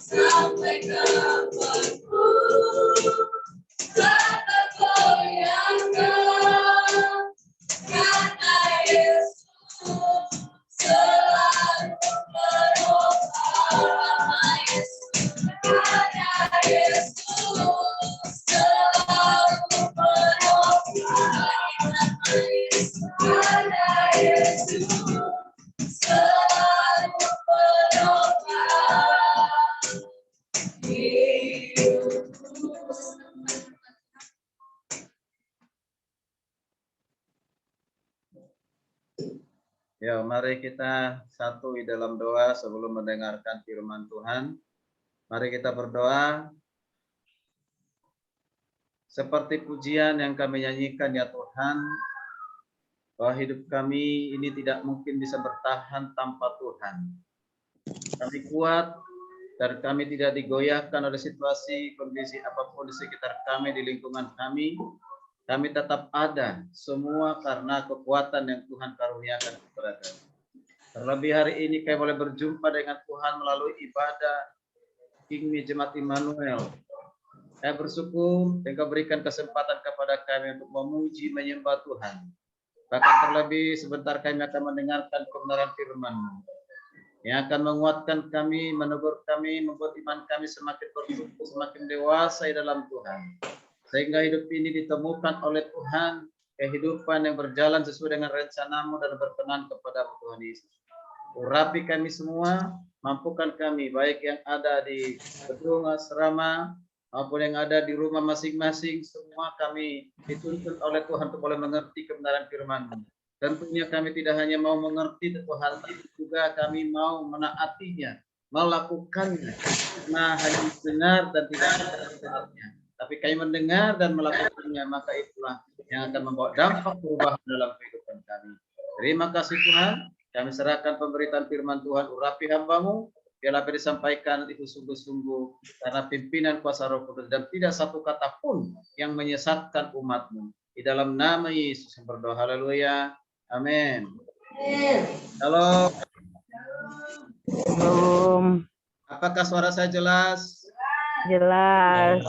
Sampai kapanpun kata goyangkan, karena Yesus selalu menolong. Yesus, karena Yesus selalu menolong. Karena Yesus selalu menolong. Ya, mari kita satu di dalam doa sebelum mendengarkan firman Tuhan. Mari kita berdoa. Seperti pujian yang kami nyanyikan ya Tuhan, bahwa hidup kami ini tidak mungkin bisa bertahan tanpa Tuhan. Kami kuat dan kami tidak digoyahkan oleh situasi, kondisi apapun di sekitar kami, di lingkungan kami. Kami tetap ada, semua karena kekuatan yang Tuhan karuniakan kepada kami. Terlebih hari ini kami boleh berjumpa dengan Tuhan melalui ibadah Kingmi Jemaat Immanuel. Saya bersyukur Engkau berikan kesempatan kepada kami untuk memuji, menyembah Tuhan. Bahkan terlebih sebentar kami akan mendengarkan kebenaran firman-Mu yang akan menguatkan kami, menegur kami, membuat iman kami semakin bertumbuh, semakin dewasa di dalam Tuhan. Sehingga hidup ini ditemukan oleh Tuhan, kehidupan yang berjalan sesuai dengan rencana-Mu dan berkenan kepada Tuhan Yesus. Urapi kami semua, mampukan kami, baik yang ada di gedung asrama, maupun yang ada di rumah masing-masing, semua kami dituntut oleh Tuhan untuk boleh mengerti kebenaran firman-Mu. Tentunya kami tidak hanya mau mengerti Tuhan, tapi juga kami mau menaatinya, melakukannya. Karena hanya benar dan tidak sebenarnya. Tapi kami mendengar dan melakukannya, maka itulah yang akan membawa dampak perubahan dalam kehidupan kami. Terima kasih Tuhan, kami serahkan pemberitaan firman Tuhan, urapi hamba-Mu, biarlah apa disampaikan itu sungguh-sungguh karena pimpinan kuasa Roh Kudus dan tidak satu kata pun yang menyesatkan umat-Mu. Di dalam nama Yesus yang berdoa, haleluya, amin. Halo. Belum. Apakah suara saya jelas? Jelas.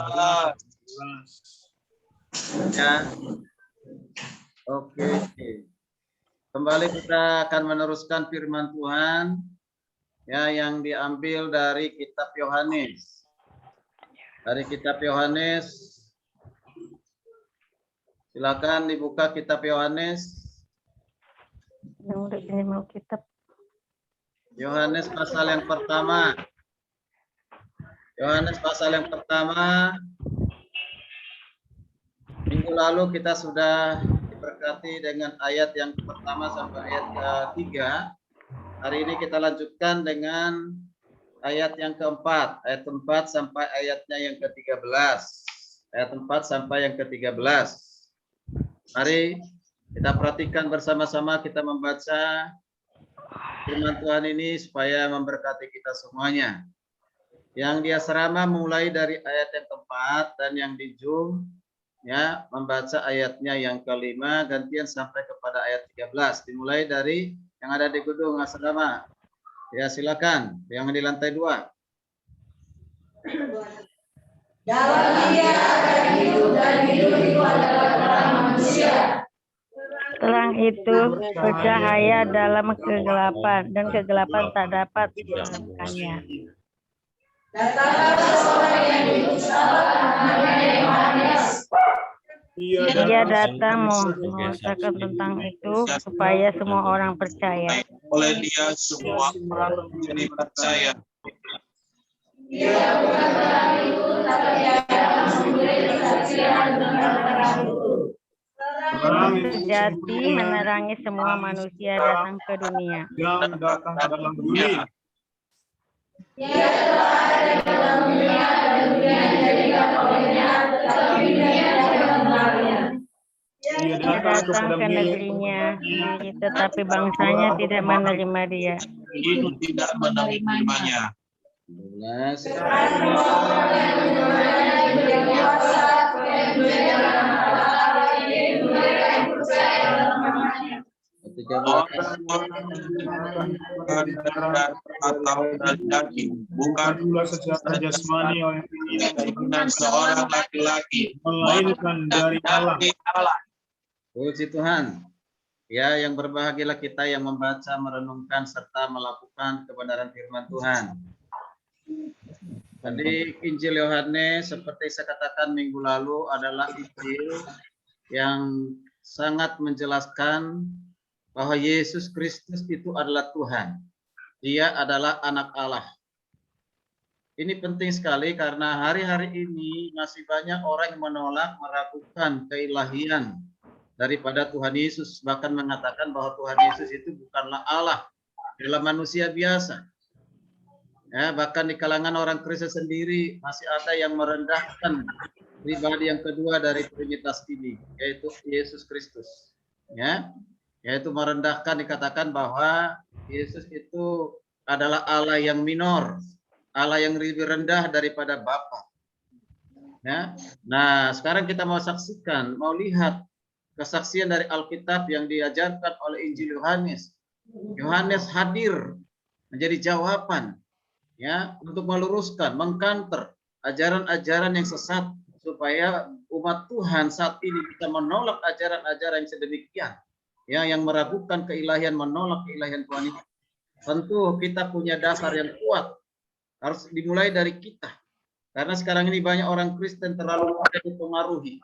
Ya. Oke. Kembali kita akan meneruskan firman Tuhan ya yang diambil dari kitab Yohanes. Dari kitab Yohanes. Silakan dibuka kitab Yohanes. Yohanes pasal yang pertama. Yohanes pasal yang pertama. Minggu lalu kita sudah diberkati dengan ayat yang pertama sampai ayat ketiga. Hari ini kita lanjutkan dengan ayat yang keempat. Ayat 4 sampai ayatnya yang ke-13. Ayat 4 sampai yang ke-13. Mari kita perhatikan bersama-sama, kita membaca firman Tuhan ini supaya memberkati kita semuanya. Yang di asrama mulai dari ayat yang keempat dan yang di Zoom ya membaca ayatnya yang kelima gantian sampai kepada ayat 13. Dimulai dari yang ada di gedung asrama. Ya silakan, yang di lantai 2. Dalam Dia ada hidup dan hidup itu adalah terang manusia. Terang itu bercahaya dalam kegelapan dan kegelapan tak dapat menemukannya. Datanglah seorang yang diutuslah namanya Yohanes. Dia datang mengatakan tentang itu supaya semua orang percaya. Oleh Dia semua orang menjadi percaya. Dia bukan terang itu, tapi Dia akan memberi kesaksian tentang terang itu. Sejati menerangi semua manusia datang ke dunia. Yang datang ke dalam dunia. Dia telah ada di dalam dunia dan dunia dijadikan olehnya, tetapi dunia tidak mengenalnya. Dia Dia datang ke negerinya sendiri, tetapi bangsanya tidak menerima dia. itu tidak menerimanya. atau dari daging, bukan pula secara jasmani oleh keinginan seorang laki-laki, melainkan dari Allah. Puji Tuhan. Ya, yang berbahagialah kita yang membaca, merenungkan, serta melakukan kebenaran firman Tuhan. Tadi Injil Yohanes, seperti saya katakan minggu lalu, adalah Injil yang sangat menjelaskan bahwa Yesus Kristus itu adalah Tuhan. Dia adalah anak Allah. Ini penting sekali karena hari-hari ini masih banyak orang yang menolak, meragukan keilahian daripada Tuhan Yesus, bahkan mengatakan bahwa Tuhan Yesus itu bukanlah Allah, adalah manusia biasa. Ya, bahkan di kalangan orang Kristen sendiri masih ada yang merendahkan pribadi yang kedua dari Trinitas ini, yaitu Yesus Kristus. Ya, yaitu merendahkan, dikatakan bahwa Yesus itu adalah Allah yang minor, Allah yang lebih rendah daripada Bapa. Ya, nah sekarang kita mau saksikan, mau lihat kesaksian dari Alkitab yang diajarkan oleh Injil Yohanes. Yohanes hadir menjadi jawaban, ya, untuk meluruskan, mengkanter ajaran-ajaran yang sesat supaya umat Tuhan saat ini bisa menolak ajaran-ajaran yang sedemikian, ya, yang meragukan keilahian, menolak keilahian Tuhan itu. Tentu kita punya dasar yang kuat, harus dimulai dari kita. Karena sekarang ini banyak orang Kristen terlalu dipengaruhi,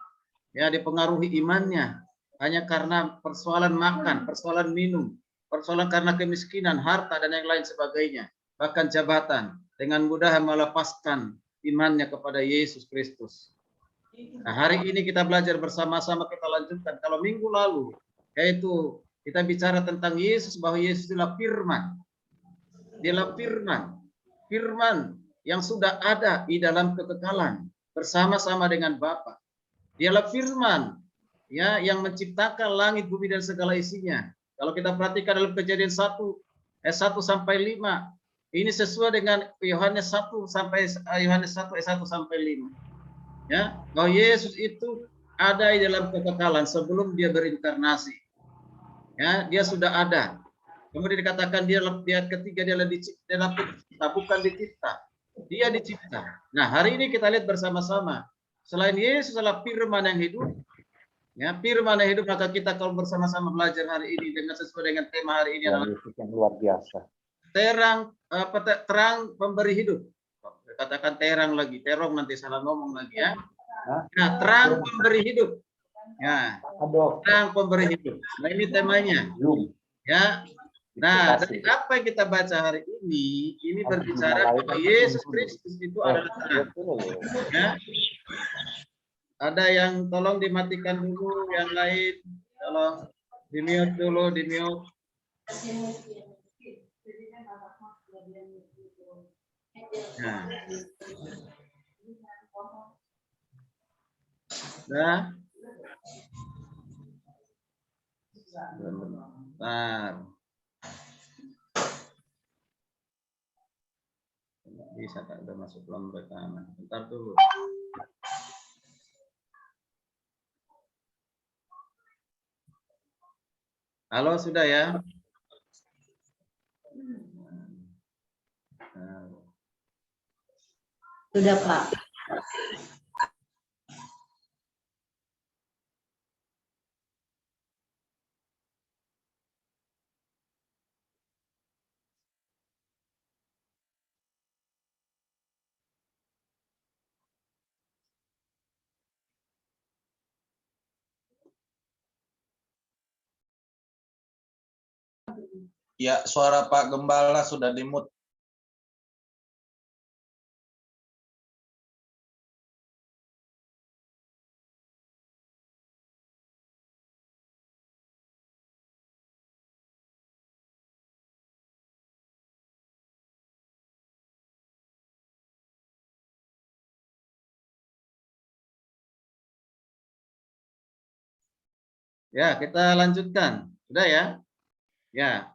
ya, dipengaruhi imannya hanya karena persoalan makan, persoalan minum, persoalan karena kemiskinan, harta dan yang lain sebagainya, bahkan jabatan, dengan mudah melepaskan imannya kepada Yesus Kristus. Nah, hari ini kita belajar bersama-sama, kita lanjutkan. Kalau minggu lalu, yaitu kita bicara tentang Yesus, bahwa Yesus adalah firman. Dialah firman, firman yang sudah ada di dalam kekekalan bersama-sama dengan Bapa. Dialah firman, ya, yang menciptakan langit, bumi dan segala isinya. Kalau kita perhatikan dalam Kejadian 1 ayat 1 sampai 5, ini sesuai dengan Yohanes 1 ayat 1 sampai 5. Ya, bahwa Yesus itu ada di dalam kekekalan sebelum dia berinkarnasi. Ya, dia sudah ada. Kemudian dikatakan dia ketiga dia dicipta, bukan dicipta. Dia dicipta. Nah, hari ini kita lihat bersama-sama. Selain Yesus adalah firman yang hidup, ya, firman yang hidup, maka kita kalau bersama-sama belajar hari ini dengan sesuai dengan tema hari ini adalah yang luar biasa. Terang pemberi hidup. Katakan terang lagi, terong nanti salah ngomong lagi, ya. Nah, terang pemberi hidup. Ya, terang pemberi hidup. Nah, ini temanya. Ya. Nah, dari apa yang kita baca hari ini berbicara bahwa Yesus Kristus itu adalah terang. Ya. Ada yang tolong dimatikan dulu, yang lain tolong di-mute dulu, di-mute. Nah. Nah. Bentar. Bisa tak udah masuk dalam rekaman. Bentar dulu. Halo, sudah ya? Sudah, Pak. Ya, suara Pak Gembala sudah di-mute. Ya, kita lanjutkan. Sudah ya? Ya.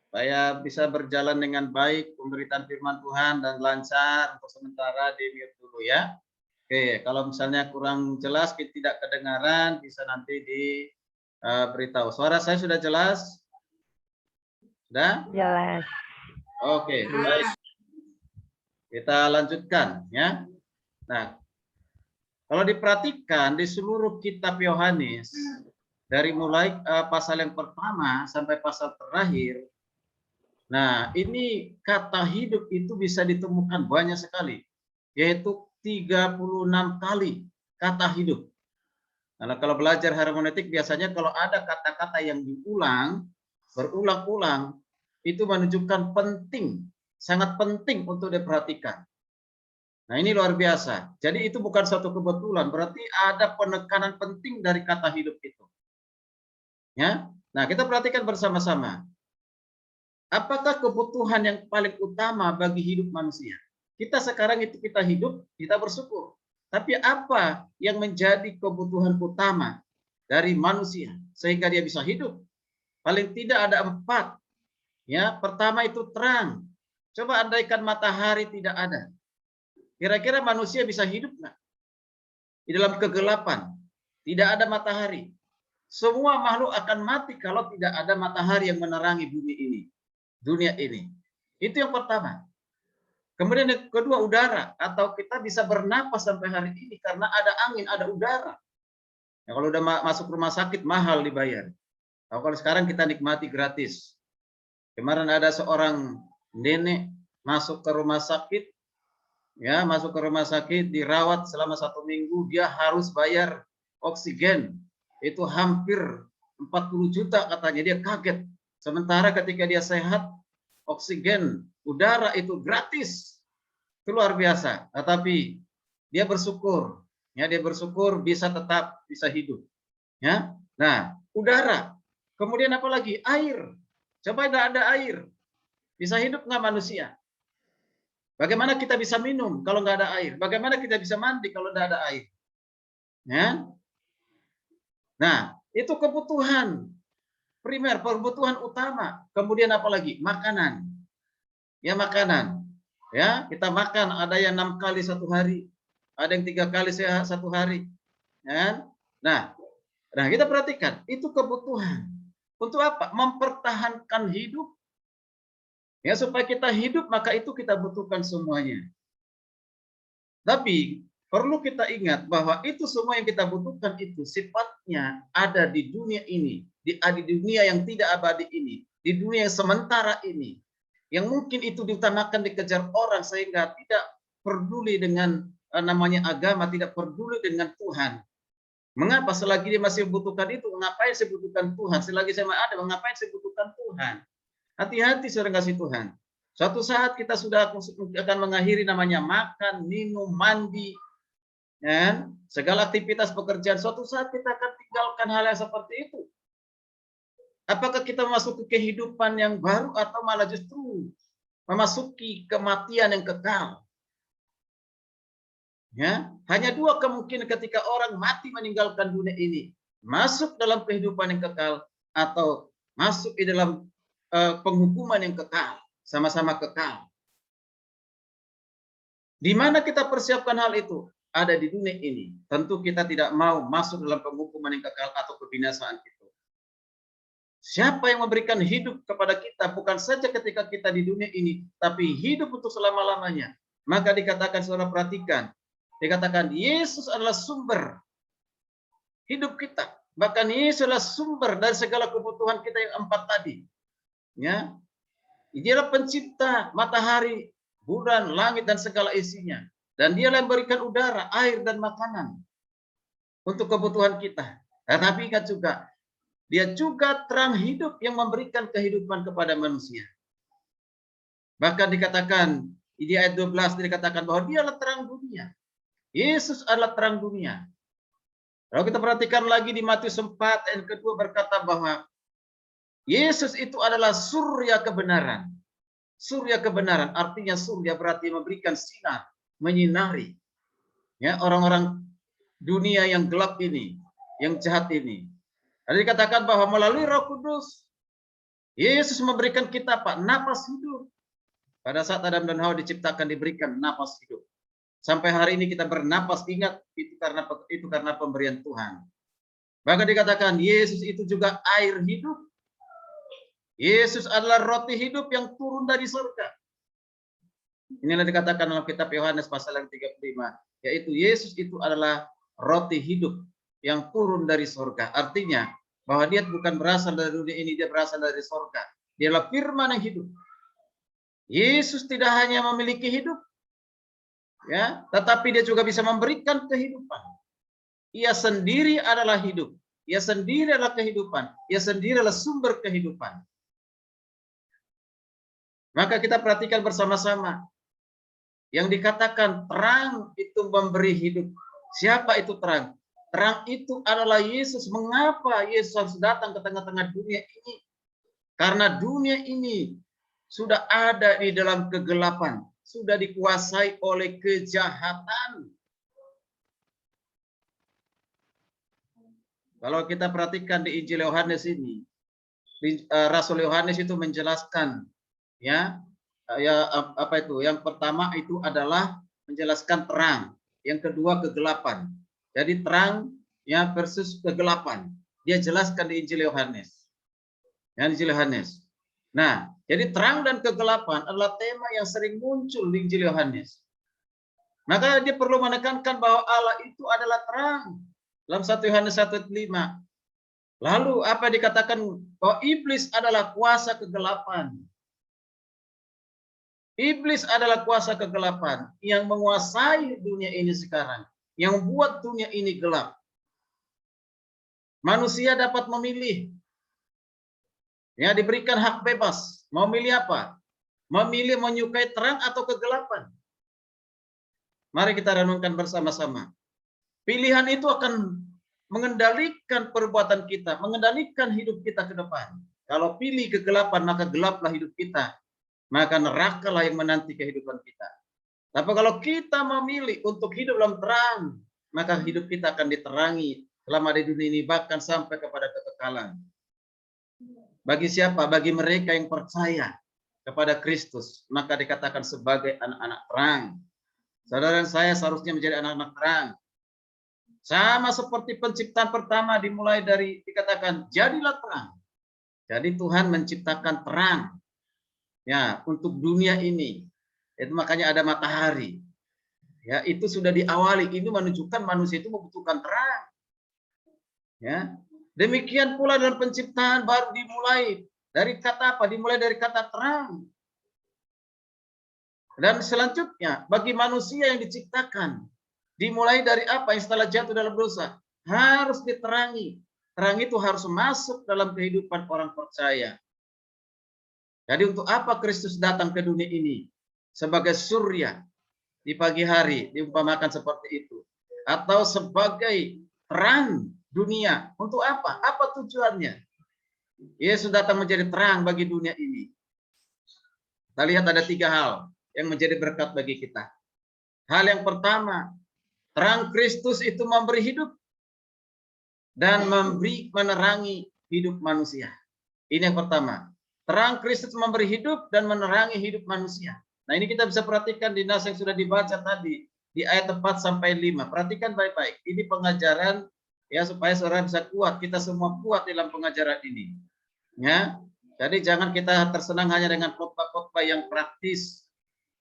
Supaya bisa berjalan dengan baik pemberitaan firman Tuhan dan lancar, untuk sementara di-mute dulu ya. Oke, kalau misalnya kurang jelas, tidak kedengaran, bisa nanti diberitahu. Suara saya sudah jelas? Sudah? Jelas. Oke, baik. Kita lanjutkan ya. Nah, kalau diperhatikan di seluruh kitab Yohanes dari mulai pasal yang pertama sampai pasal terakhir, nah ini kata hidup itu bisa ditemukan banyak sekali, yaitu 36 kali kata hidup. Nah, kalau belajar hermeneutik biasanya kalau ada kata-kata yang diulang, berulang-ulang, itu menunjukkan penting, sangat penting untuk diperhatikan. Nah, ini luar biasa. Jadi itu bukan suatu kebetulan, berarti ada penekanan penting dari kata hidup itu. Ya. Nah, kita perhatikan bersama-sama. Apakah kebutuhan yang paling utama bagi hidup manusia? Kita sekarang itu kita hidup, kita bersyukur. Tapi apa yang menjadi kebutuhan utama dari manusia sehingga dia bisa hidup? Paling tidak ada 4. Ya, pertama itu terang. Coba andaikan matahari tidak ada. Kira-kira manusia bisa hidup nggak? Di dalam kegelapan, tidak ada matahari. Semua makhluk akan mati kalau tidak ada matahari yang menerangi bumi ini, dunia ini. Itu yang pertama. Kemudian yang kedua udara, atau kita bisa bernapas sampai hari ini karena ada angin, ada udara. Ya, kalau udah masuk rumah sakit mahal dibayar. Kalau sekarang kita nikmati gratis. Kemarin ada seorang nenek masuk ke rumah sakit. Ya, masuk ke rumah sakit, dirawat selama 1 minggu, dia harus bayar oksigen. Itu hampir 40 juta katanya, dia kaget. Sementara ketika dia sehat, oksigen, udara itu gratis. Itu luar biasa. Tetapi dia bersyukur. Ya, dia bersyukur bisa tetap bisa hidup. Ya. Nah, udara. Kemudian apa lagi? Air. Coba tidak ada air. Bisa hidup nggak manusia? Bagaimana kita bisa minum kalau nggak ada air? Bagaimana kita bisa mandi kalau nggak ada air? Ya. Nah, itu kebutuhan primer, kebutuhan utama. Kemudian apa lagi? Makanan. Ya, makanan. Ya, kita makan ada yang 6 kali 1 hari, ada yang 3 kali 1 hari. Ya. Nah, kita perhatikan itu kebutuhan. Untuk apa? Mempertahankan hidup. Ya, supaya kita hidup maka itu kita butuhkan semuanya. Tapi perlu kita ingat bahwa itu semua yang kita butuhkan itu sifatnya ada di dunia ini, di dunia yang tidak abadi ini, di dunia yang sementara ini. Yang mungkin itu diutamakan dikejar orang sehingga tidak peduli dengan namanya agama, tidak peduli dengan Tuhan. Mengapa selagi dia masih membutuhkan itu, ngapain saya butuhkan Tuhan? Selagi saya ada, ngapain saya butuhkan Tuhan? Hati-hati saudara kasih Tuhan. Suatu saat kita sudah akan mengakhiri namanya makan, minum, mandi, ya, segala aktivitas pekerjaan. Suatu saat kita akan tinggalkan hal yang seperti itu. Apakah kita memasuki kehidupan yang baru atau malah justru memasuki kematian yang kekal? Ya, hanya 2 kemungkinan ketika orang mati meninggalkan dunia ini. Masuk dalam kehidupan yang kekal atau masuk di dalam penghukuman yang kekal, sama-sama kekal. Di mana kita persiapkan hal itu? Ada di dunia ini. Tentu kita tidak mau masuk dalam penghukuman yang kekal atau kebinasaan itu. Siapa yang memberikan hidup kepada kita bukan saja ketika kita di dunia ini, tapi hidup untuk selama-lamanya. Maka dikatakan, saudara perhatikan, dikatakan Yesus adalah sumber hidup kita. Bahkan Yesus adalah sumber dari segala kebutuhan kita yang 4 tadi. Ya, dialah pencipta matahari, bulan, langit dan segala isinya, dan dialah yang memberikan udara, air dan makanan untuk kebutuhan kita. Tetapi ingat juga, dia juga terang hidup yang memberikan kehidupan kepada manusia. Bahkan dikatakan di ayat 12 dikatakan bahwa dialah terang dunia. Yesus adalah terang dunia. Kalau kita perhatikan lagi di Matius 4 ayat kedua berkata bahwa Yesus itu adalah surya kebenaran. Surya kebenaran artinya surya berarti memberikan sinar, menyinari. Ya, orang-orang dunia yang gelap ini, yang jahat ini. Ada dikatakan bahwa melalui Roh Kudus Yesus memberikan kita napas hidup. Pada saat Adam dan Hawa diciptakan diberikan napas hidup. Sampai hari ini kita bernapas, ingat itu karena pemberian Tuhan. Bahkan dikatakan Yesus itu juga air hidup. Yesus adalah roti hidup yang turun dari surga. Inilah dikatakan dalam kitab Yohanes pasal yang 35, yaitu Yesus itu adalah roti hidup yang turun dari surga. Artinya bahwa dia bukan berasal dari dunia ini, dia berasal dari surga. Dia adalah firman yang hidup. Yesus tidak hanya memiliki hidup, ya, tetapi dia juga bisa memberikan kehidupan. Ia sendiri adalah hidup. Ia sendiri adalah kehidupan. Ia sendiri adalah sumber kehidupan. Maka kita perhatikan bersama-sama. Yang dikatakan terang itu memberi hidup. Siapa itu terang? Terang itu adalah Yesus. Mengapa Yesus harus datang ke tengah-tengah dunia ini? Karena dunia ini sudah ada di dalam kegelapan. Sudah dikuasai oleh kejahatan. Kalau kita perhatikan di Injil Yohanes ini, Rasul Yohanes itu menjelaskan, ya apa itu? Yang pertama itu adalah menjelaskan terang, yang kedua kegelapan. Jadi terang ya versus kegelapan. Dia jelaskan di Injil Yohanes. Ya, Injil Yohanes. Nah, jadi terang dan kegelapan adalah tema yang sering muncul di Injil Yohanes. Maka dia perlu menekankan bahwa Allah itu adalah terang. Dalam 1 Yohanes 1:5. Lalu apa dikatakan bahwa iblis adalah kuasa kegelapan. Iblis adalah kuasa kegelapan yang menguasai dunia ini sekarang, yang membuat dunia ini gelap. Manusia dapat memilih. Ya, diberikan hak bebas. Mau milih apa? Memilih menyukai terang atau kegelapan. Mari kita renungkan bersama-sama. Pilihan itu akan mengendalikan perbuatan kita, mengendalikan hidup kita ke depan. Kalau pilih kegelapan, maka gelaplah hidup kita. Maka nerakalah yang menanti kehidupan kita. Tapi kalau kita memilih untuk hidup dalam terang, maka hidup kita akan diterangi selama di dunia ini, bahkan sampai kepada kekekalan. Bagi siapa? Bagi mereka yang percaya kepada Kristus, maka dikatakan sebagai anak-anak terang. Saudara dan saya seharusnya menjadi anak-anak terang. Sama seperti penciptaan pertama dimulai dari dikatakan jadilah terang. Jadi Tuhan menciptakan terang ya untuk dunia ini. Itu makanya ada matahari. Ya, itu sudah diawali. Ini menunjukkan manusia itu membutuhkan terang. Ya. Demikian pula dalam penciptaan baru dimulai dari kata apa? Dimulai dari kata terang. Dan selanjutnya bagi manusia yang diciptakan dimulai dari apa? Yang setelah jatuh dalam dosa harus diterangi. Terang itu harus masuk dalam kehidupan orang percaya. Jadi untuk apa Kristus datang ke dunia ini? Sebagai surya di pagi hari diumpamakan seperti itu. Atau sebagai terang dunia. Untuk apa? Apa tujuannya? Yesus datang menjadi terang bagi dunia ini. Kita lihat ada 3 hal yang menjadi berkat bagi kita. Hal yang pertama, terang Kristus itu memberi hidup dan menerangi hidup manusia. Ini yang pertama. Terang Kristus memberi hidup dan menerangi hidup manusia. Nah, ini kita bisa perhatikan di nas yang sudah dibaca tadi di ayat 4 sampai 5. Perhatikan baik-baik. Ini pengajaran ya supaya saudara bisa kuat. Kita semua kuat dalam pengajaran ini. Ya. Jadi jangan kita tersenang hanya dengan khotbah-khotbah yang praktis.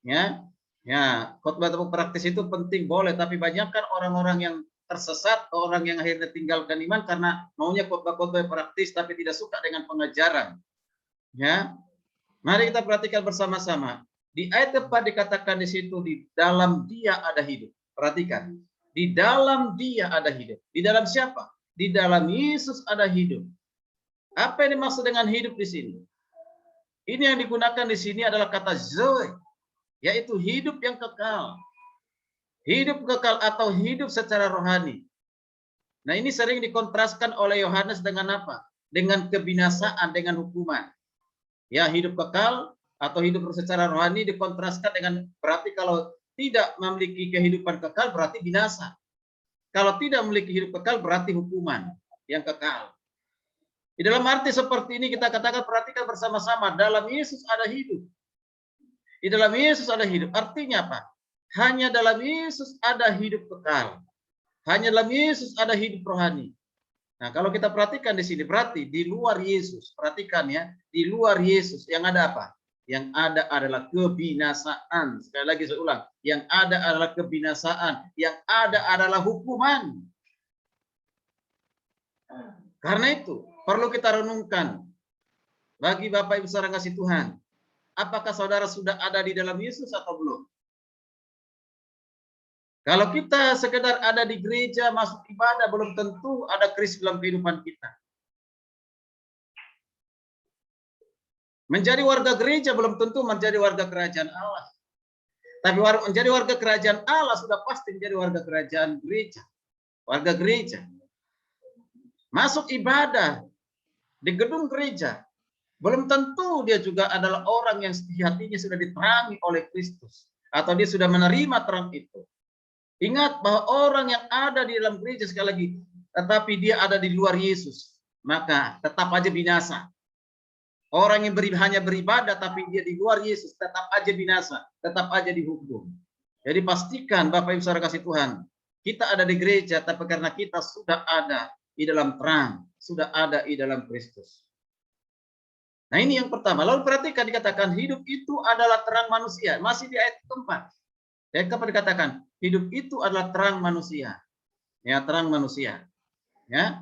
Ya. Ya, khotbah praktis itu penting boleh, tapi banyak kan orang-orang yang tersesat, orang yang akhirnya tinggalkan iman karena maunya khotbah-khotbah praktis tapi tidak suka dengan pengajaran. Ya. Mari kita perhatikan bersama-sama. Di ayat 4 dikatakan di situ di dalam Dia ada hidup. Perhatikan. Di dalam Dia ada hidup. Di dalam siapa? Di dalam Yesus ada hidup. Apa yang dimaksud dengan hidup di sini? Ini yang digunakan di sini adalah kata zoe, yaitu hidup yang kekal. Hidup kekal atau hidup secara rohani. Nah, ini sering dikontraskan oleh Yohanes dengan apa? Dengan kebinasaan, dengan hukuman. Ya, hidup kekal atau hidup secara rohani dikontraskan dengan berarti kalau tidak memiliki kehidupan kekal berarti binasa. Kalau tidak memiliki hidup kekal berarti hukuman yang kekal. Di dalam arti seperti ini kita katakan, perhatikan bersama-sama, dalam Yesus ada hidup. Di dalam Yesus ada hidup. Artinya apa? Hanya dalam Yesus ada hidup kekal. Hanya dalam Yesus ada hidup rohani. Nah, kalau kita perhatikan di sini, berarti di luar Yesus, perhatikan ya, di luar Yesus yang ada apa? Yang ada adalah kebinasaan. Sekali lagi saya ulang, yang ada adalah kebinasaan, yang ada adalah hukuman. Karena itu, perlu kita renungkan bagi Bapak Ibu saudara kasih Tuhan, apakah saudara sudah ada di dalam Yesus atau belum? Kalau kita sekedar ada di gereja, masuk ibadah, belum tentu ada Kristus dalam kehidupan kita. Menjadi warga gereja belum tentu menjadi warga kerajaan Allah. Tapi menjadi warga kerajaan Allah sudah pasti menjadi warga kerajaan gereja. Warga gereja. Masuk ibadah di gedung gereja, belum tentu dia juga adalah orang yang hatinya sudah diterangi oleh Kristus. Atau dia sudah menerima terang itu. Ingat bahwa orang yang ada di dalam gereja sekali lagi, tetapi dia ada di luar Yesus, maka tetap aja binasa. Orang yang hanya beribadah tapi dia di luar Yesus, tetap aja binasa, tetap aja dihukum. Jadi pastikan Bapak Ibu saudara kasih Tuhan, kita ada di gereja, tapi karena kita sudah ada di dalam terang, sudah ada di dalam Kristus. Nah ini yang pertama. Lalu perhatikan dikatakan hidup itu adalah terang manusia. Masih di ayat keempat. Kapan dikatakan hidup itu adalah terang manusia, ya terang manusia, ya.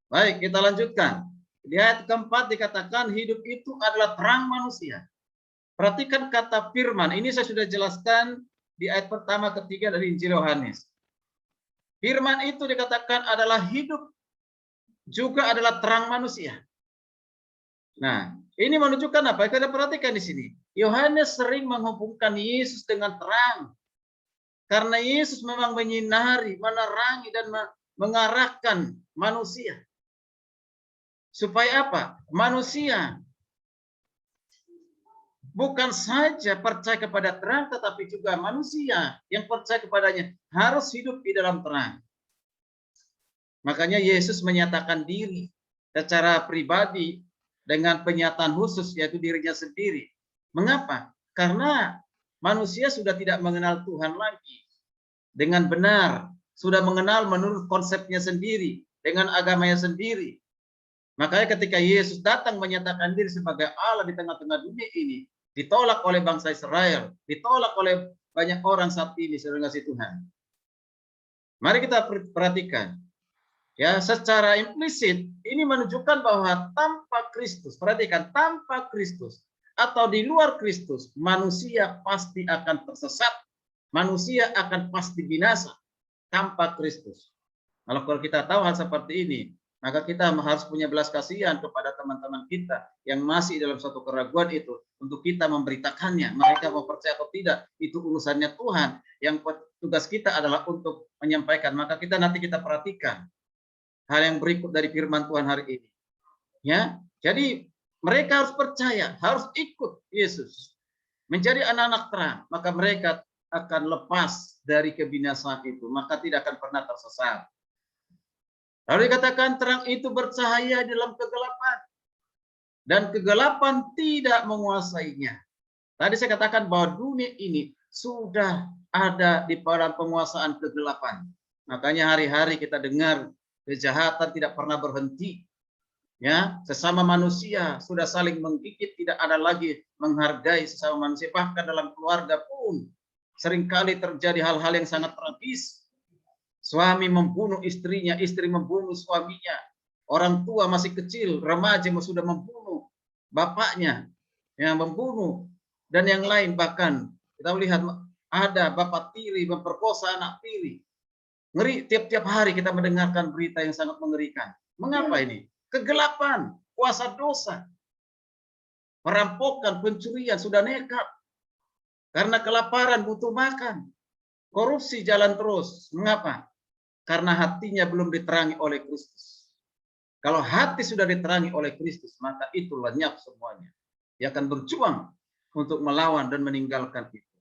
Baik, kita lanjutkan. Di ayat keempat dikatakan hidup itu adalah terang manusia. Perhatikan kata firman. Ini saya sudah jelaskan di ayat pertama ketiga dari Injil Yohanes. Firman itu dikatakan adalah hidup, juga adalah terang manusia. Nah, ini menunjukkan apa? Kita perhatikan di sini. Yohanes sering menghubungkan Yesus dengan terang. Karena Yesus memang menyinari, menerangi, dan mengarahkan manusia. Supaya apa? Manusia bukan saja percaya kepada terang, tetapi juga manusia yang percaya kepadanya harus hidup di dalam terang. Makanya Yesus menyatakan diri secara pribadi dengan penyataan khusus, yaitu dirinya sendiri. Mengapa? Karena manusia sudah tidak mengenal Tuhan lagi dengan benar, sudah mengenal menurut konsepnya sendiri, dengan agamanya sendiri. Makanya ketika Yesus datang menyatakan diri sebagai Allah di tengah-tengah dunia ini, ditolak oleh bangsa Israel, ditolak oleh banyak orang saat ini, saudara kasih Tuhan. Mari kita perhatikan. Ya, secara implisit ini menunjukkan bahwa tanpa Kristus, perhatikan, tanpa Kristus atau di luar Kristus, manusia pasti akan tersesat, manusia akan pasti binasa tanpa Kristus. Kalau kita tahu hal seperti ini, maka kita harus punya belas kasihan kepada teman-teman kita yang masih dalam suatu keraguan itu, untuk kita memberitakannya. Mereka mau percaya atau tidak, itu urusannya Tuhan. Yang tugas kita adalah untuk menyampaikan. Maka nanti kita perhatikan hal yang berikut dari firman Tuhan hari ini. Ya, jadi mereka harus percaya, harus ikut Yesus, menjadi anak-anak terang. Maka mereka akan lepas dari kebinasaan itu, maka tidak akan pernah tersesat. Lalu dikatakan terang itu bercahaya dalam kegelapan, dan kegelapan tidak menguasainya. Tadi saya katakan bahwa dunia ini sudah ada di dalam penguasaan kegelapan. Makanya hari-hari kita dengar kejahatan tidak pernah berhenti. Ya, sesama manusia sudah saling menggigit, tidak ada lagi menghargai sesama manusia. Bahkan dalam keluarga pun seringkali terjadi hal-hal yang sangat tragis. Suami membunuh istrinya, istri membunuh suaminya. Orang tua masih kecil, remaja sudah membunuh bapaknya, yang membunuh, dan yang lain. Bahkan kita lihat ada bapak tiri memperkosa anak tiri. Ngeri, tiap-tiap hari kita mendengarkan berita yang sangat mengerikan. Mengapa ini? Kegelapan, kuasa dosa, perampokan, pencurian, sudah nekat. Karena kelaparan butuh makan. Korupsi jalan terus. Mengapa? Karena hatinya belum diterangi oleh Kristus. Kalau hati sudah diterangi oleh Kristus, maka itu lenyap semuanya. Dia akan berjuang untuk melawan dan meninggalkan itu.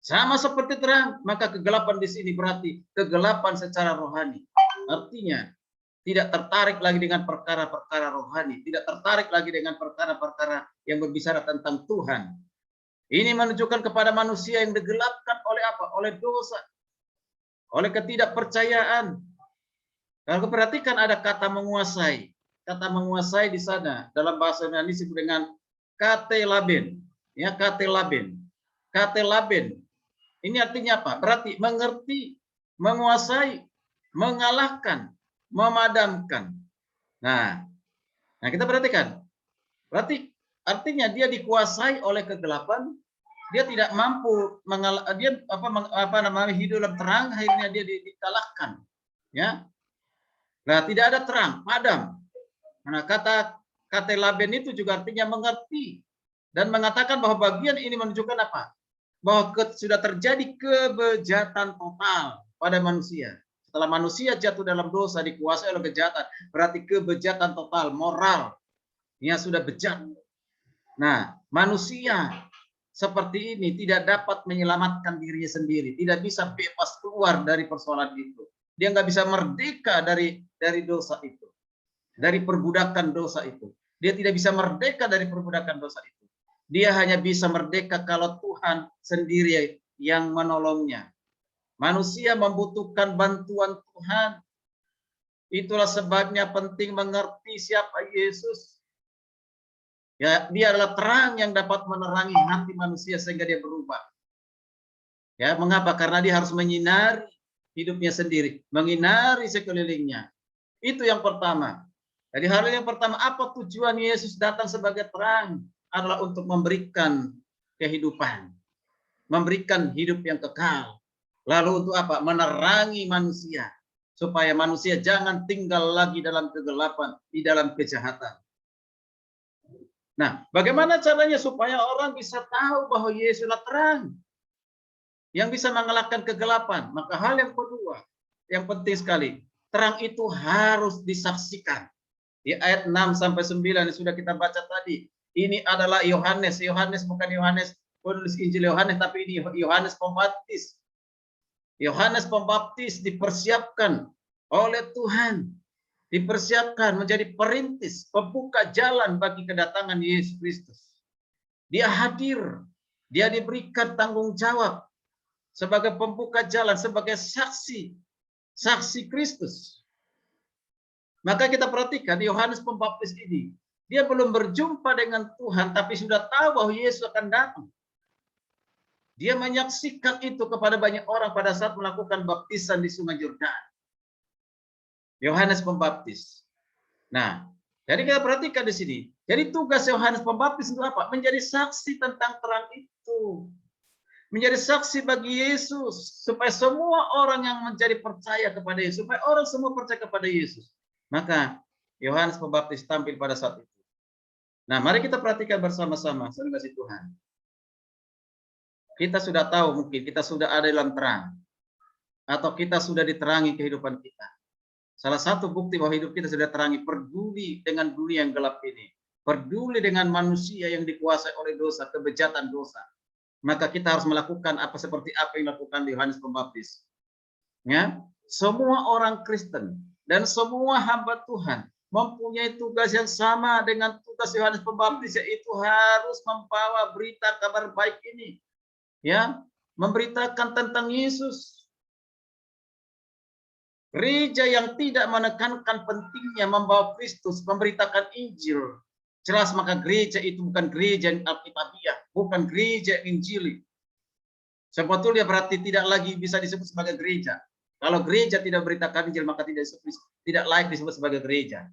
Sama seperti terang, maka kegelapan di sini berarti kegelapan secara rohani. Artinya tidak tertarik lagi dengan perkara-perkara rohani, tidak tertarik lagi dengan perkara-perkara yang berbicara tentang Tuhan. Ini menunjukkan kepada manusia yang digelapkan oleh apa? Oleh dosa, oleh ketidakpercayaan. Kalau perhatikan ada kata menguasai. Kata menguasai di sana dalam bahasa Yunani disebut dengan katelaben. Ya, katelaben. Katelaben. Ini artinya apa? Berarti mengerti, menguasai, mengalahkan, memadamkan. Nah, kita perhatikan. Berarti artinya dia dikuasai oleh kegelapan, dia tidak mampu dia hidup dalam terang, akhirnya dia dikalahkan. Ya. Nah, tidak ada terang, padam. Nah, kata katelaben itu juga artinya mengerti dan mengatakan bahwa bagian ini menunjukkan apa? Bahwa sudah terjadi kebejatan total pada manusia. Setelah manusia jatuh dalam dosa, dikuasai oleh kejahatan, berarti kebejatan total, moral. Ya, sudah bejat. Nah, manusia seperti ini tidak dapat menyelamatkan dirinya sendiri. Tidak bisa bebas keluar dari persoalan itu. Dia nggak bisa merdeka dari dosa itu. Dari perbudakan dosa itu. Dia tidak bisa merdeka dari perbudakan dosa itu. Dia hanya bisa merdeka kalau Tuhan sendiri yang menolongnya. Manusia membutuhkan bantuan Tuhan. Itulah sebabnya penting mengerti siapa Yesus. Ya, dia adalah terang yang dapat menerangi hati manusia sehingga dia berubah. Ya, mengapa? Karena dia harus menyinari hidupnya sendiri, menyinari sekelilingnya. Itu yang pertama. Jadi hal yang pertama, apa tujuan Yesus datang sebagai terang? Adalah untuk memberikan kehidupan, memberikan hidup yang kekal. Lalu untuk apa? Menerangi manusia, supaya manusia jangan tinggal lagi dalam kegelapan, di dalam kejahatan. Nah, bagaimana caranya supaya orang bisa tahu bahwa Yesus adalah terang yang bisa mengalahkan kegelapan? Maka hal yang kedua, yang penting sekali, terang itu harus disaksikan. Di ayat 6 sampai 9 yang sudah kita baca tadi. Ini adalah Yohanes. Yohanes bukan Yohanes penulis Injil Yohanes, tapi ini Yohanes Pembaptis. Yohanes Pembaptis dipersiapkan oleh Tuhan. Dipersiapkan menjadi perintis, pembuka jalan bagi kedatangan Yesus Kristus. Dia hadir. Dia diberikan tanggung jawab sebagai pembuka jalan, sebagai saksi. Saksi Kristus. Maka kita perhatikan Yohanes Pembaptis ini. Dia belum berjumpa dengan Tuhan, tapi sudah tahu bahwa Yesus akan datang. Dia menyaksikan itu kepada banyak orang pada saat melakukan baptisan di Sungai Yordan. Yohanes Pembaptis. Nah, jadi kita perhatikan di sini. Jadi tugas Yohanes Pembaptis itu apa? Menjadi saksi tentang terang itu. Menjadi saksi bagi Yesus. Supaya semua orang yang menjadi percaya kepada Yesus. Supaya orang semua percaya kepada Yesus. Maka Yohanes Pembaptis tampil pada saat itu. Nah, mari kita perhatikan bersama-sama, saudara kasih Tuhan. Kita sudah tahu mungkin, kita sudah ada dalam terang. Atau kita sudah diterangi kehidupan kita. Salah satu bukti bahwa hidup kita sudah terangi, peduli dengan dunia yang gelap ini. Peduli dengan manusia yang dikuasai oleh dosa, kebejatan dosa. Maka kita harus melakukan seperti apa yang dilakukan Yohanes Pembaptis. Ya, semua orang Kristen dan semua hamba Tuhan mempunyai tugas yang sama dengan tugas Yohanes Pembaptis, yaitu harus membawa berita kabar baik ini, ya, memberitakan tentang Yesus. Gereja yang tidak menekankan pentingnya membawa Kristus, memberitakan Injil, jelas maka gereja itu bukan gereja yang Alkitabiah, bukan gereja Injili. Sebetulnya berarti tidak lagi bisa disebut sebagai gereja. Kalau gereja tidak beritakan Injil, maka tidak layak disebut sebagai gereja.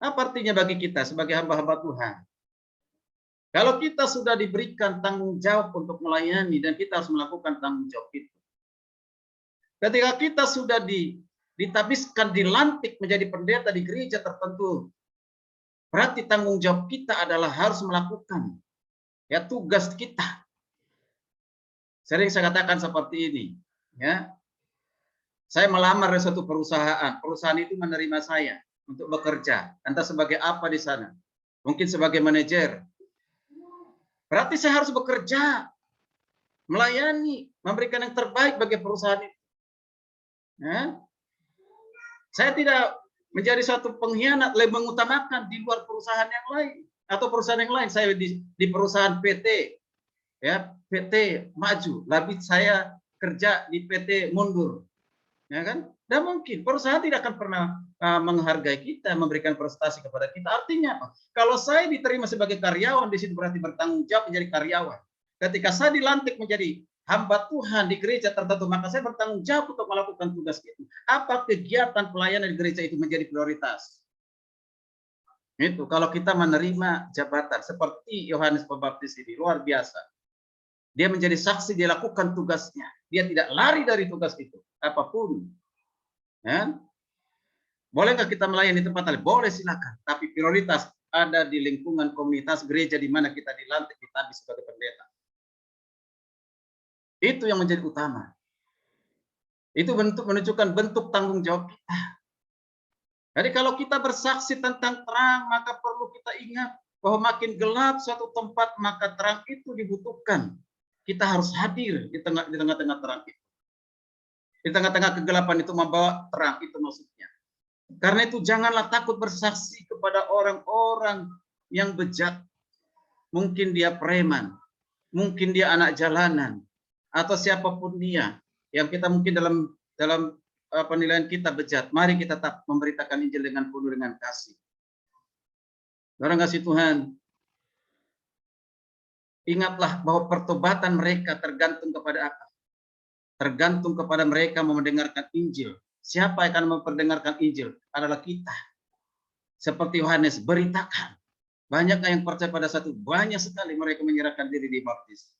Apa artinya bagi kita sebagai hamba-hamba Tuhan? Kalau kita sudah diberikan tanggung jawab untuk melayani dan kita harus melakukan tanggung jawab itu. Ketika kita sudah ditabiskan, dilantik menjadi pendeta di gereja tertentu, berarti tanggung jawab kita adalah harus melakukan ya tugas kita. Sering saya katakan seperti ini, ya. Saya melamar di suatu perusahaan itu menerima saya untuk bekerja, entah sebagai apa di sana. Mungkin sebagai manajer. Berarti saya harus bekerja. melayani, memberikan yang terbaik bagi perusahaan itu. Ya. Saya tidak menjadi suatu pengkhianat, lebih mengutamakan di luar perusahaan yang lain atau perusahaan yang lain. Saya di perusahaan PT, ya PT maju, lebih saya kerja di PT mundur, ya kan? Dan mungkin perusahaan tidak akan pernah menghargai kita, memberikan prestasi kepada kita. Artinya apa? Kalau saya diterima sebagai karyawan di situ berarti bertanggung jawab menjadi karyawan. Ketika saya dilantik menjadi hamba Tuhan di gereja tertentu, maka saya bertanggung jawab untuk melakukan tugas itu. Apa kegiatan pelayanan di gereja itu menjadi prioritas? Itu kalau kita menerima jabatan seperti Yohanes Pembaptis ini, luar biasa. Dia menjadi saksi, dia lakukan tugasnya. Dia tidak lari dari tugas itu, apapun. Ya? Bolehkah kita melayani di tempat lain? Boleh, silakan. Tapi prioritas ada di lingkungan komunitas gereja di mana kita dilantik, kita sebagai pendeta. Itu yang menjadi utama. Itu menunjukkan bentuk tanggung jawab kita. Jadi kalau kita bersaksi tentang terang, maka perlu kita ingat bahwa makin gelap suatu tempat, maka terang itu dibutuhkan. Kita harus hadir di tengah-tengah terang itu. Di tengah-tengah kegelapan itu membawa terang, itu maksudnya. Karena itu janganlah takut bersaksi kepada orang-orang yang bejat. Mungkin dia preman, mungkin dia anak jalanan, atau siapapun dia yang kita mungkin dalam penilaian kita bejat. Mari kita tetap memberitakan Injil dengan penuh dengan kasih. Orang kasih Tuhan, ingatlah bahwa pertobatan mereka tergantung kepada apa? Tergantung kepada mereka mau mendengarkan Injil. Siapa yang akan memperdengarkan Injil? Adalah kita. Seperti Yohanes, beritakan. Banyak yang percaya pada satu, banyak sekali mereka menyerahkan diri dibaptis.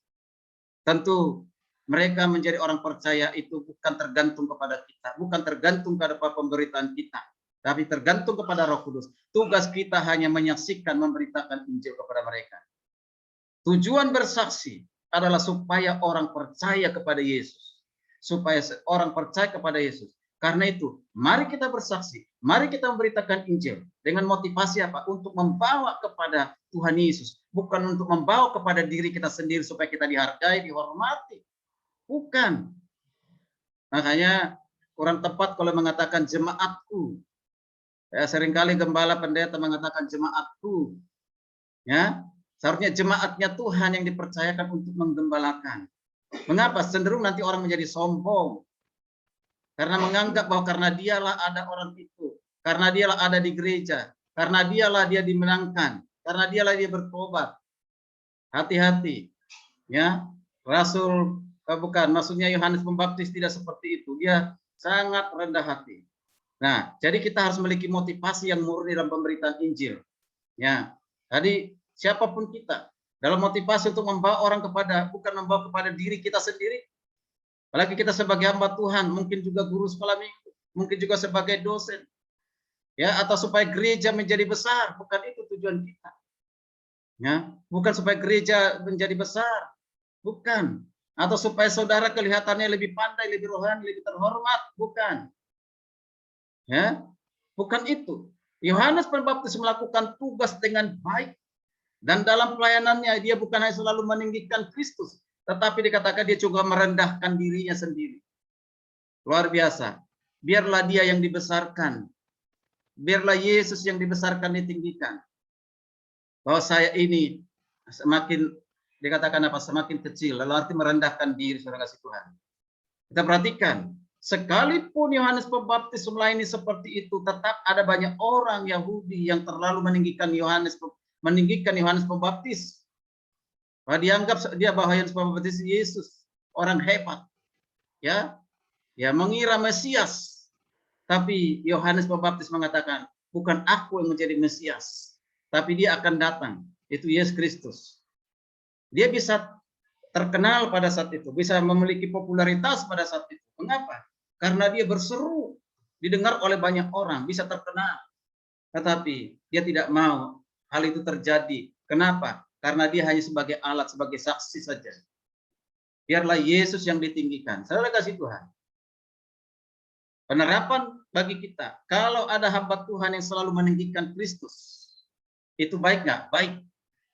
Tentu mereka menjadi orang percaya itu bukan tergantung kepada kita, bukan tergantung kepada pemberitaan kita, tapi tergantung kepada Roh Kudus. Tugas kita hanya menyaksikan, memberitakan Injil kepada mereka. Tujuan bersaksi adalah supaya orang percaya kepada Yesus, supaya orang percaya kepada Yesus. Karena itu, mari kita bersaksi, mari kita memberitakan Injil dengan motivasi apa? Untuk membawa kepada Tuhan Yesus, bukan untuk membawa kepada diri kita sendiri supaya kita dihargai, dihormati. Bukan. Makanya kurang tepat kalau mengatakan jemaatku. Ya, seringkali gembala pendeta mengatakan jemaatku. Ya, seharusnya jemaatnya Tuhan yang dipercayakan untuk menggembalakan. Mengapa? Cenderung nanti orang menjadi sombong. Karena menganggap bahwa karena dialah ada orang itu, karena dialah ada di gereja, karena dialah dia dimenangkan, karena dialah dia bertobat. Hati-hati. Ya, Rasul bukan, maksudnya Yohanes Pembaptis tidak seperti itu. Dia sangat rendah hati. Nah, jadi kita harus memiliki motivasi yang murni dalam pemberitaan Injil. Ya, jadi siapapun kita dalam motivasi untuk membawa orang kepada, bukan membawa kepada diri kita sendiri. Apalagi kita sebagai hamba Tuhan, mungkin juga guru sekolah minggu, mungkin juga sebagai dosen, ya, atau supaya gereja menjadi besar. Bukan itu tujuan kita. Ya, bukan supaya gereja menjadi besar, bukan. Atau supaya saudara kelihatannya lebih pandai, lebih rohani, lebih terhormat, bukan. Ya, bukan itu. Yohanes Pembaptis melakukan tugas dengan baik, dan dalam pelayanannya dia bukan hanya selalu meninggikan Kristus, tetapi dikatakan dia juga merendahkan dirinya sendiri. Luar biasa. Biarlah dia yang dibesarkan, biarlah Yesus yang dibesarkan, ditinggikan. Bahwa saya ini semakin dikatakan apa? Semakin kecil, lalu arti merendahkan diri, saudara kasih Tuhan. Kita perhatikan, sekalipun Yohanes Pembaptis melayani seperti itu, tetap ada banyak orang Yahudi yang terlalu meninggikan Yohanes Pembaptis. Bahwa dianggap dia bahwa Yohanes Pembaptis Yesus, orang hebat, ya, mengira Mesias. Tapi Yohanes Pembaptis mengatakan, bukan aku yang menjadi Mesias, tapi dia akan datang, itu Yesus Kristus. Dia bisa terkenal pada saat itu, bisa memiliki popularitas pada saat itu. Mengapa? Karena dia berseru, didengar oleh banyak orang, bisa terkenal. Tetapi dia tidak mau hal itu terjadi. Kenapa? Karena dia hanya sebagai alat, sebagai saksi saja. Biarlah Yesus yang ditinggikan. Saudara kasih Tuhan. Penerapan bagi kita, kalau ada hamba Tuhan yang selalu meninggikan Kristus, itu baik nggak? Baik.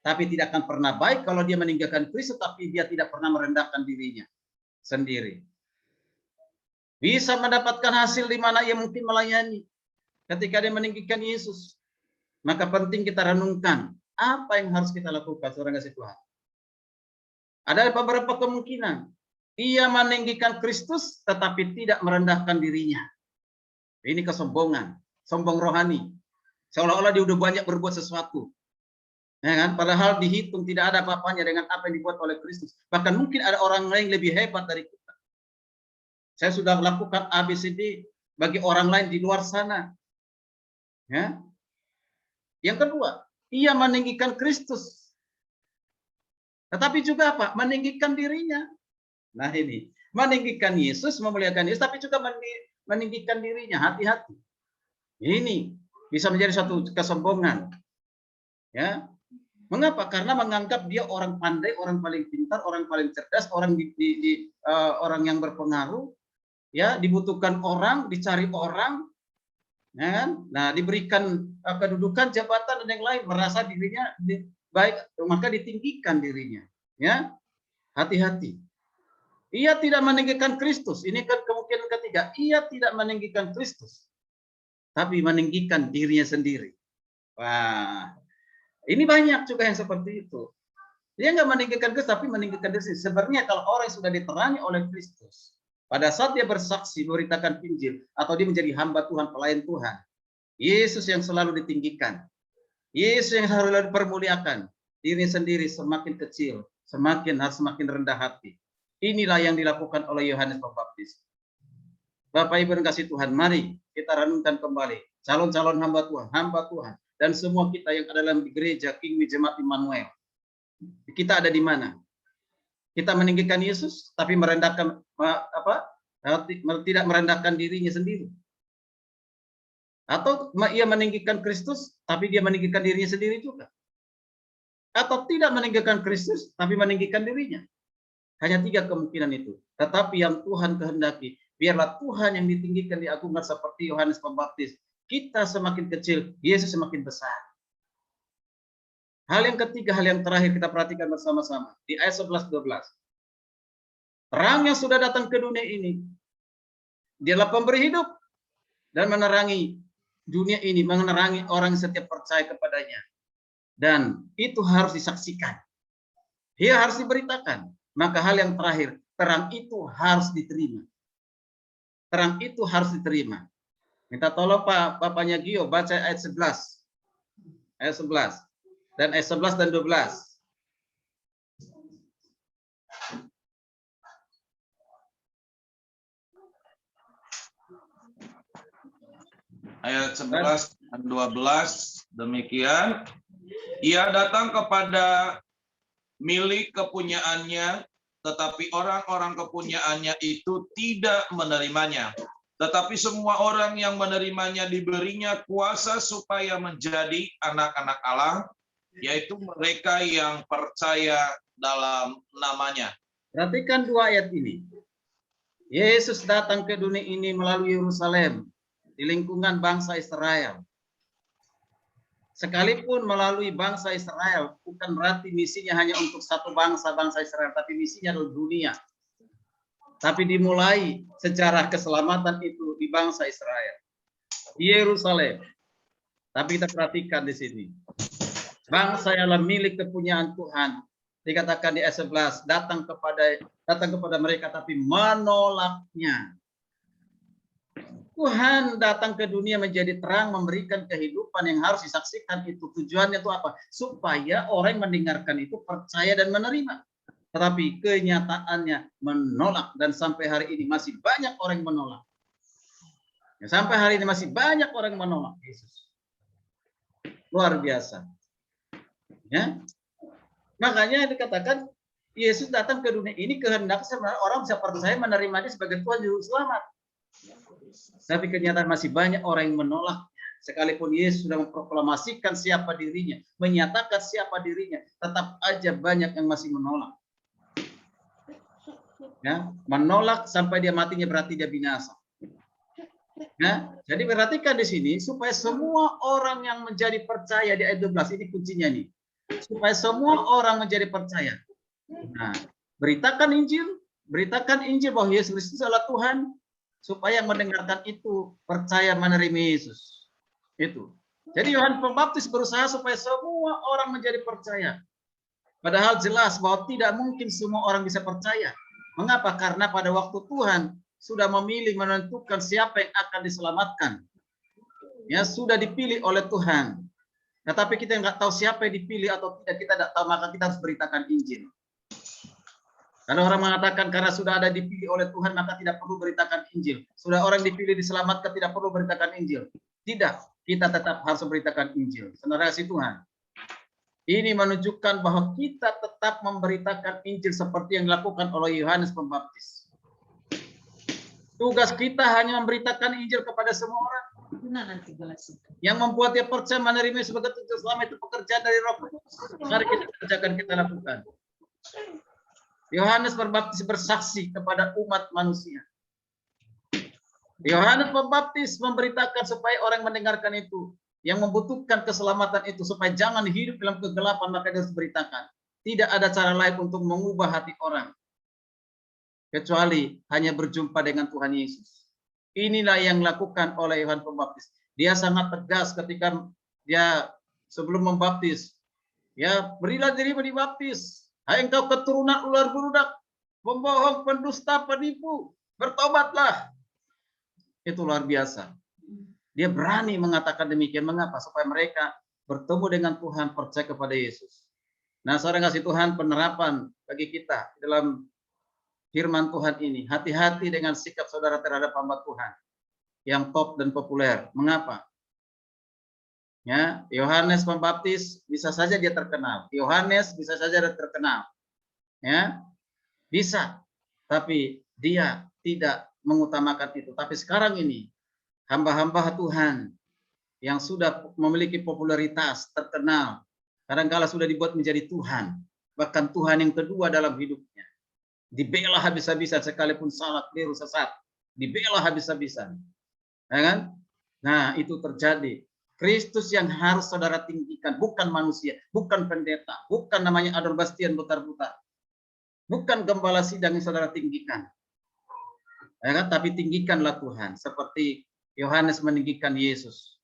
Tapi tidak akan pernah baik kalau dia meninggalkan Kristus, tapi dia tidak pernah merendahkan dirinya sendiri. Bisa mendapatkan hasil di mana ia mungkin melayani ketika dia meninggikan Yesus. Maka penting kita renungkan apa yang harus kita lakukan, saudara kasih Tuhan. Ada beberapa kemungkinan. Ia meninggikan Kristus tetapi tidak merendahkan dirinya. Ini kesombongan, sombong rohani. Seolah-olah dia udah banyak berbuat sesuatu. Ya kan? Padahal dihitung tidak ada apa-apanya dengan apa yang dibuat oleh Kristus. Bahkan mungkin ada orang lain lebih hebat dari kita. Saya sudah melakukan ABCD bagi orang lain di luar sana. Ya. Yang kedua, ia meninggikan Kristus. Tetapi juga apa? Meninggikan dirinya. Nah ini, meninggikan Yesus, memuliakan Yesus, tapi juga meninggikan dirinya. Hati-hati. Ini bisa menjadi satu kesombongan. Ya. Mengapa? Karena menganggap dia orang pandai, orang paling pintar, orang paling cerdas, orang orang yang berpengaruh, ya, dibutuhkan orang, dicari orang, ya kan? Nah, diberikan kedudukan, jabatan dan yang lain, merasa dirinya baik, maka ditinggikan dirinya, ya. Hati-hati. Ia tidak meninggikan Kristus. Ini kan kemungkinan ketiga. Ia tidak meninggikan Kristus, tapi meninggikan dirinya sendiri. Wah. Ini banyak juga yang seperti itu. Dia nggak meninggikan Kristus, tapi meninggikan diri. Sebenarnya kalau orang yang sudah diterangi oleh Kristus, pada saat dia bersaksi, memberitakan Injil, atau dia menjadi hamba Tuhan, pelayan Tuhan, Yesus yang selalu ditinggikan, Yesus yang selalu dipermuliakan, diri sendiri semakin kecil, harus semakin rendah hati. Inilah yang dilakukan oleh Yohanes Pembaptis. Bapak Ibu dan kasih Tuhan, mari kita renungkan kembali calon-calon hamba Tuhan, dan semua kita yang ada dalam gereja King Jemaat Immanuel. Kita ada di mana? Kita meninggikan Yesus, tapi merendahkan tidak merendahkan dirinya sendiri. Atau ia meninggikan Kristus, tapi dia meninggikan dirinya sendiri juga. Atau tidak meninggikan Kristus, tapi meninggikan dirinya. Hanya 3 kemungkinan itu. Tetapi yang Tuhan kehendaki, biarlah Tuhan yang ditinggikan, diagungkan seperti Yohanes Pembaptis. Kita semakin kecil, Yesus semakin besar. Hal yang ketiga, hal yang terakhir kita perhatikan bersama-sama. Di ayat 11-12. Terang yang sudah datang ke dunia ini, dialah pemberi hidup dan menerangi dunia ini, menerangi orang yang setiap percaya kepadanya. Dan itu harus disaksikan. Dia harus diberitakan. Maka hal yang terakhir, terang itu harus diterima. Terang itu harus diterima. Minta tolong Pak, Bapaknya Gio, baca ayat 11. Ayat 11. Dan ayat 11 dan 12. Ayat 11 dan 12 demikian. Ia datang kepada milik kepunyaannya, tetapi orang-orang kepunyaannya itu tidak menerimanya. Tetapi semua orang yang menerimanya diberinya kuasa supaya menjadi anak-anak Allah, yaitu mereka yang percaya dalam namanya. Perhatikan 2 ayat ini. Yesus datang ke dunia ini melalui Yerusalem, di lingkungan bangsa Israel. Sekalipun melalui bangsa Israel, bukan berarti misinya hanya untuk satu bangsa Israel, tapi misinya adalah dunia. Tapi dimulai sejarah keselamatan itu di bangsa Israel, di Yerusalem. Tapi kita perhatikan di sini, bangsa yang milik kepunyaan Tuhan, dikatakan di ayat 11, datang kepada mereka tapi menolaknya. Tuhan datang ke dunia menjadi terang, memberikan kehidupan yang harus disaksikan itu. Tujuannya itu apa? Supaya orang yang mendengarkan itu percaya dan menerima. Tetapi kenyataannya menolak, dan sampai hari ini masih banyak orang yang menolak. Ya, sampai hari ini masih banyak orang yang menolak Yesus. Luar biasa. Ya. Makanya dikatakan Yesus datang ke dunia ini kehendak sebenarnya orang bisa percaya, menerima dia sebagai Tuhan Juru Selamat. Tapi kenyataan masih banyak orang yang menolak. Sekalipun Yesus sudah memproklamasikan siapa dirinya, menyatakan siapa dirinya, tetap aja banyak yang masih menolak. Ya, menolak sampai dia matinya berarti dia binasa. Ya, jadi perhatikan di sini supaya semua orang yang menjadi percaya di ayat 12 ini kuncinya nih. supaya semua orang menjadi percaya. Nah, beritakan Injil bahwa Yesus Kristus adalah Tuhan, supaya yang mendengarkan itu percaya menerima Yesus. Itu. Jadi Yohanes Pembaptis berusaha supaya semua orang menjadi percaya. Padahal jelas bahwa tidak mungkin semua orang bisa percaya. Mengapa? Karena pada waktu Tuhan sudah memilih menentukan siapa yang akan diselamatkan. Ya, sudah dipilih oleh Tuhan. Nah, tapi kita nggak tahu siapa yang dipilih atau tidak, kita tidak tahu, maka kita harus beritakan Injil. Karena orang mengatakan karena sudah ada dipilih oleh Tuhan maka tidak perlu beritakan Injil. Sudah orang dipilih diselamatkan tidak perlu beritakan Injil. Tidak, kita tetap harus beritakan Injil. Saudara kasih Tuhan. Ini menunjukkan bahwa kita tetap memberitakan Injil seperti yang dilakukan oleh Yohanes Pembaptis. Tugas kita hanya memberitakan Injil kepada semua orang. Yang membuat dia percaya menerima sebagai tujuan selamat itu pekerjaan dari Roh Kudus. Mari kita kerjakan, kita lakukan. Yohanes Pembaptis bersaksi kepada umat manusia. Yohanes Pembaptis memberitakan supaya orang mendengarkan itu, yang membutuhkan keselamatan itu, supaya jangan hidup dalam kegelapan, maka dia harus beritakan. Tidak ada cara lain untuk mengubah hati orang, kecuali hanya berjumpa dengan Tuhan Yesus. Inilah yang dilakukan oleh Yohanes Pembaptis. Dia sangat tegas ketika dia sebelum membaptis. Ya, berilah dirimu dibaptis. Hai engkau keturunan ular beludak, pembohong, pendusta, penipu, bertobatlah. Itu luar biasa. Dia berani mengatakan demikian. Mengapa? Supaya mereka bertemu dengan Tuhan, percaya kepada Yesus. Nah, saudara kasih Tuhan, penerapan bagi kita dalam firman Tuhan ini. Hati-hati dengan sikap saudara terhadap hamba Tuhan yang top dan populer. Mengapa? Ya, Yohanes Pembaptis bisa saja dia terkenal. Yohanes bisa saja dia terkenal. Ya, bisa. Tapi dia tidak mengutamakan itu. Tapi sekarang ini hamba-hamba Tuhan yang sudah memiliki popularitas, terkenal, kadang-kala sudah dibuat menjadi Tuhan, bahkan Tuhan yang kedua dalam hidupnya. Dibela habis-habisan sekalipun salah, keliru, sesat, dibela habis-habisan. Ya kan? Nah, itu terjadi. Kristus yang harus saudara tinggikan, bukan manusia, bukan pendeta, bukan namanya Ador Bastian putar-putar, bukan gembala sidang yang saudara tinggikan. Ya kan? Tapi tinggikanlah Tuhan, seperti Yohanes meninggikan Yesus.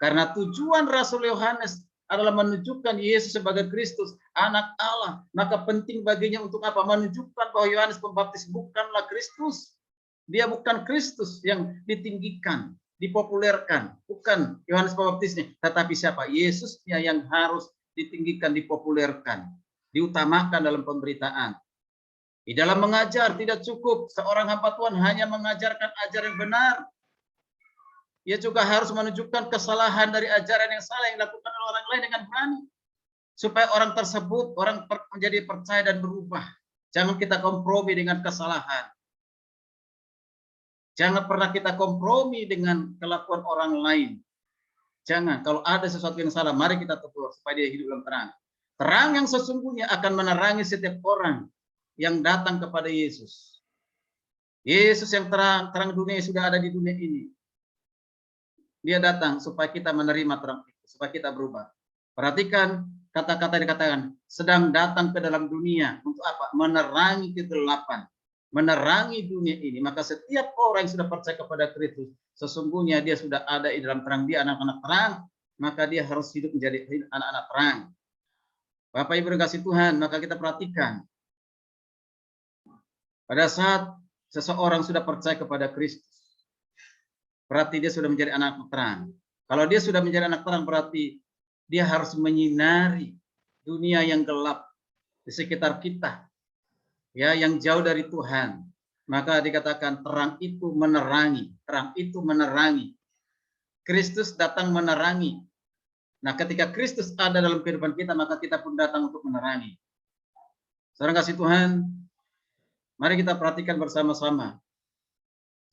Karena tujuan Rasul Yohanes adalah menunjukkan Yesus sebagai Kristus, anak Allah. Maka penting baginya untuk apa? Menunjukkan bahwa Yohanes Pembaptis bukanlah Kristus. Dia bukan Kristus yang ditinggikan, dipopulerkan. Bukan Yohanes Pembaptisnya. Tetapi siapa? Yesusnya yang harus ditinggikan, dipopulerkan. Diutamakan dalam pemberitaan. Di dalam mengajar tidak cukup seorang hamba Tuhan hanya mengajarkan ajaran benar. Ia juga harus menunjukkan kesalahan dari ajaran yang salah yang dilakukan oleh orang lain dengan berani. Supaya orang tersebut menjadi percaya dan berubah. Jangan kita kompromi dengan kesalahan. Jangan pernah kita kompromi dengan kelakuan orang lain. Jangan, kalau ada sesuatu yang salah, mari kita tegur supaya dia hidup dalam terang. Terang yang sesungguhnya akan menerangi setiap orang yang datang kepada Yesus. Yesus yang terang dunia sudah ada di dunia ini. Dia datang supaya kita menerima terang itu, supaya kita berubah. Perhatikan kata-kata dikatakan, sedang datang ke dalam dunia untuk apa? Menerangi kegelapan, menerangi dunia ini. Maka setiap orang yang sudah percaya kepada Kristus, sesungguhnya dia sudah ada di dalam terang. Dia anak-anak terang, maka dia harus hidup menjadi anak-anak terang. Bapak Ibu kasih Tuhan, maka kita perhatikan. Pada saat seseorang sudah percaya kepada Kristus, berarti dia sudah menjadi anak terang. Kalau dia sudah menjadi anak terang, berarti dia harus menyinari dunia yang gelap di sekitar kita, ya, yang jauh dari Tuhan. Maka dikatakan terang itu menerangi, terang itu menerangi. Kristus datang menerangi. Nah, ketika Kristus ada dalam kehidupan kita, maka kita pun datang untuk menerangi. Saudara kasih Tuhan, mari kita perhatikan bersama-sama.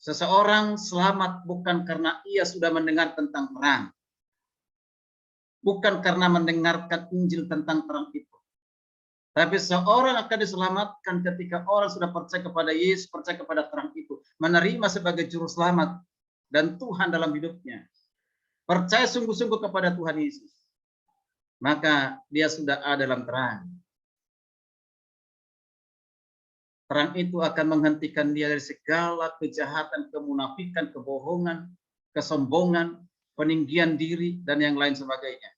Seseorang selamat bukan karena ia sudah mendengar tentang terang. Bukan karena mendengarkan Injil tentang terang itu. Tapi seorang akan diselamatkan ketika orang sudah percaya kepada Yesus, percaya kepada terang itu. Menerima sebagai juru selamat dan Tuhan dalam hidupnya. Percaya sungguh-sungguh kepada Tuhan Yesus. maka dia sudah ada dalam terang. Terang itu akan menghentikan dia dari segala kejahatan, kemunafikan, kebohongan, kesombongan, peninggian diri, dan yang lain sebagainya.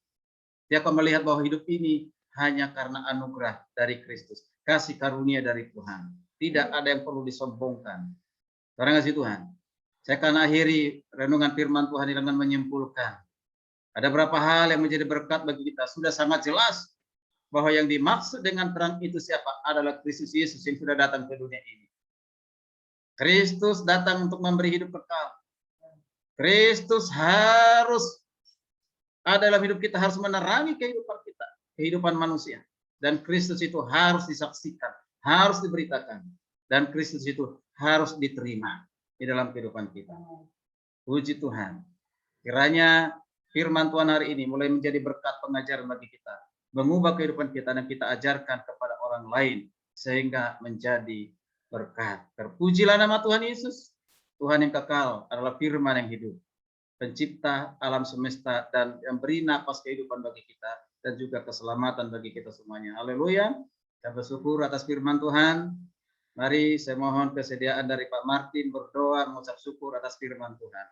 Dia akan melihat bahwa hidup ini hanya karena anugerah dari Kristus, kasih karunia dari Tuhan. Tidak ada yang perlu disombongkan. Terima kasih Tuhan. Saya akan akhiri renungan firman Tuhan dengan menyimpulkan. Ada beberapa hal yang menjadi berkat bagi kita. Sudah sangat jelas bahwa yang dimaksud dengan terang itu siapa? Adalah Kristus Yesus yang sudah datang ke dunia ini. Kristus datang untuk memberi hidup kekal. Kristus harus ada dalam hidup kita, harus menerangi kehidupan kita, kehidupan manusia. Dan Kristus itu harus disaksikan, harus diberitakan. Dan Kristus itu harus diterima di dalam kehidupan kita. Puji Tuhan. Kiranya firman Tuhan hari ini mulai menjadi berkat pengajaran bagi kita, mengubah kehidupan kita, dan kita ajarkan kepada orang lain sehingga menjadi berkat. Terpujilah nama Tuhan Yesus. Tuhan yang kekal adalah firman yang hidup, pencipta alam semesta dan yang beri napas kehidupan bagi kita dan juga keselamatan bagi kita semuanya. Haleluya. Kita bersyukur atas firman Tuhan. Mari saya mohon kesediaan dari Pak Martin berdoa mengucap syukur atas firman Tuhan.